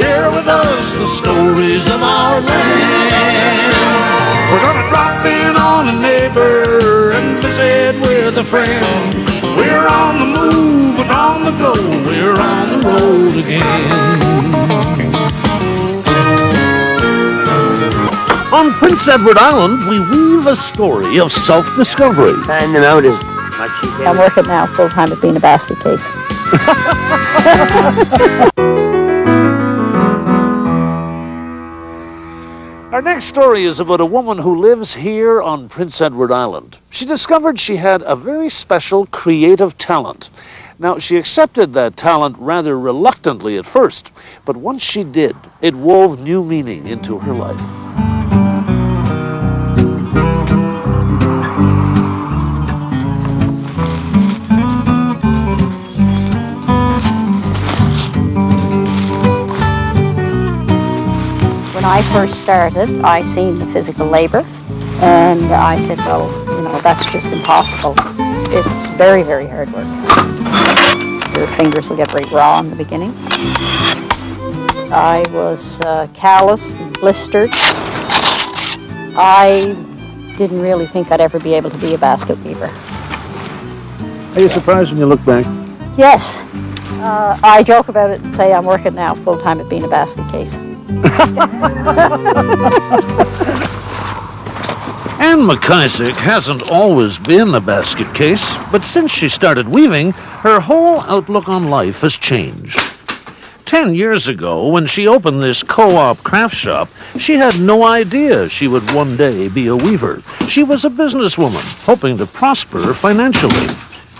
share with us the stories of our land. We're gonna drop in on a neighbor and visit with a friend. We're on the move and on the go, we're on the road again. On Prince Edward Island, we weave a story of self-discovery. Find them out as much you can. I'm working now full-time at being a basket case. Our next story is about a woman who lives here on Prince Edward Island. She discovered she had a very special creative talent. Now, she accepted that talent rather reluctantly at first, but once she did, it wove new meaning into her life. When I first started, I seen the physical labor, and I said, well, you know, that's just impossible. It's very, very hard work. Your fingers will get very raw in the beginning. I was calloused and blistered. I didn't really think I'd ever be able to be a basket weaver. Are you surprised when you look back? Yes. I joke about it and say I'm working now full-time at being a basket case. Anne McIsaac hasn't always been a basket case, but since she started weaving, her whole outlook on life has changed. 10 years ago, when she opened this co-op craft shop, she had no idea she would one day be a weaver. She was a businesswoman, hoping to prosper financially.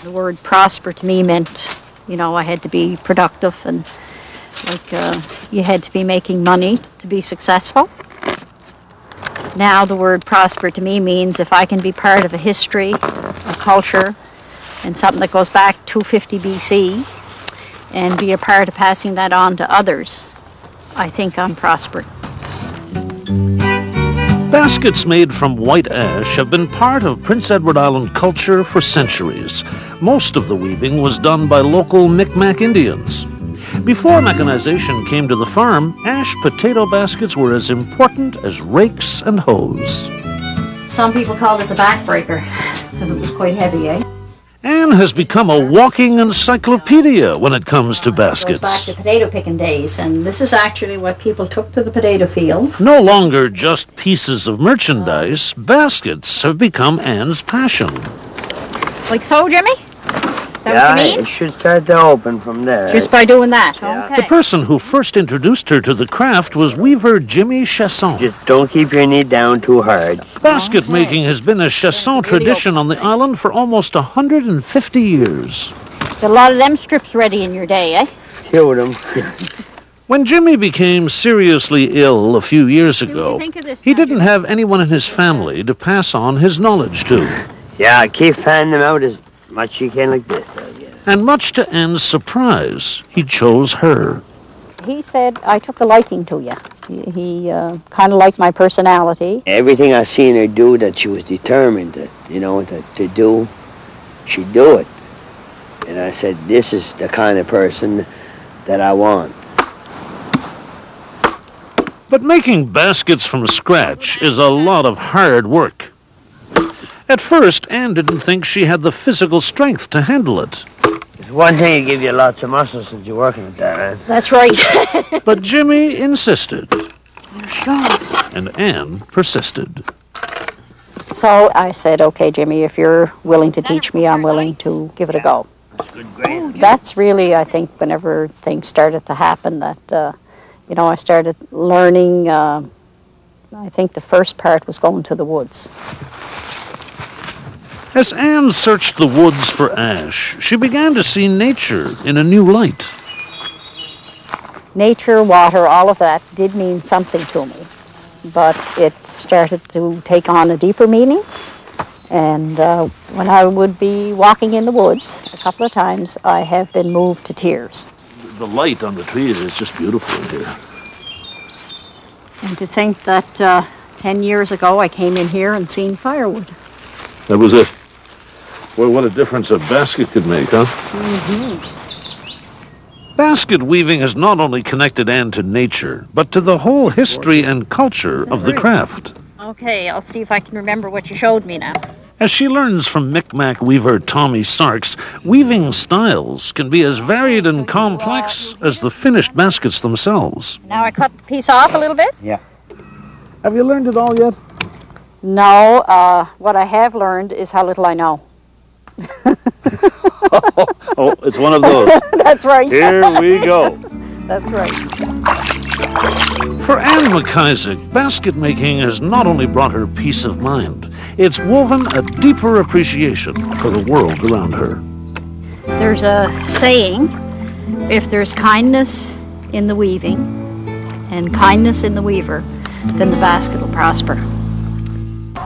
The word prosper to me meant, you know, I had to be productive and you had to be making money to be successful. Now the word prosper to me means if I can be part of a history, a culture, and something that goes back 250 BC, and be a part of passing that on to others, I think I'm prospering. Baskets made from white ash have been part of Prince Edward Island culture for centuries. Most of the weaving was done by local Micmac Indians. Before mechanization came to the farm, ash potato baskets were as important as rakes and hoes. Some people called it the backbreaker because it was quite heavy, eh? Anne has become a walking encyclopedia when it comes to It goes baskets. back to potato picking days, and this is actually what people took to the potato field. No longer just pieces of merchandise, baskets have become Anne's passion. Like so, Jimmy? Is that what you mean? It should start to open from there. Just by doing that? Yeah. Okay. The person who first introduced her to the craft was weaver Jimmy Chasson. Just don't keep your knee down too hard. Basket making has been a Chasson tradition on the island for almost 150 years. Got a lot of them strips ready in your day, eh? Kill them. When Jimmy became seriously ill a few years what you ago, think of this he now, didn't Jimmy? have anyone in his family to pass on his knowledge to. Yeah, keep fanning them out as much you can like this. And much to Anne's surprise, he chose her. He said, I took a liking to you. He kind of liked my personality. Everything I seen her do that she was determined to, to do, she'd do it. And I said, this is the kind of person that I want. But making baskets from scratch is a lot of hard work. At first, Anne didn't think she had the physical strength to handle it. It's one thing to give you lots of muscles since you're working with that, man. That's right. But Jimmy insisted, There she goes. and Anne persisted. So I said, okay, Jimmy, if you're willing to teach me, I'm willing to give it a go. That's good grain. That's really, I think, whenever things started to happen, that, I started learning. I think the first part was going to the woods. As Anne searched the woods for ash, she began to see nature in a new light. Nature, water, all of that did mean something to me, but it started to take on a deeper meaning. And when I would be walking in the woods, a couple of times, I have been moved to tears. The light on the trees is just beautiful here. And to think that 10 years ago I came in here and seen firewood. That was it. Well, what a difference a basket could make, huh? Basket weaving has not only connected Anne to nature, but to the whole history and culture of the craft. Okay, I'll see if I can remember what you showed me now. As she learns from Micmac weaver Tommy Sarks, weaving styles can be as varied and complex as the finished baskets themselves. Now I cut the piece off a little bit? Yeah. Have you learned it all yet? No, what I have learned is how little I know. Oh, it's one of those. That's right. Here we go. That's right. For Anne McIsaac, basket making has not only brought her peace of mind, it's woven a deeper appreciation for the world around her. There's a saying, if there's kindness in the weaving and kindness in the weaver, then the basket will prosper.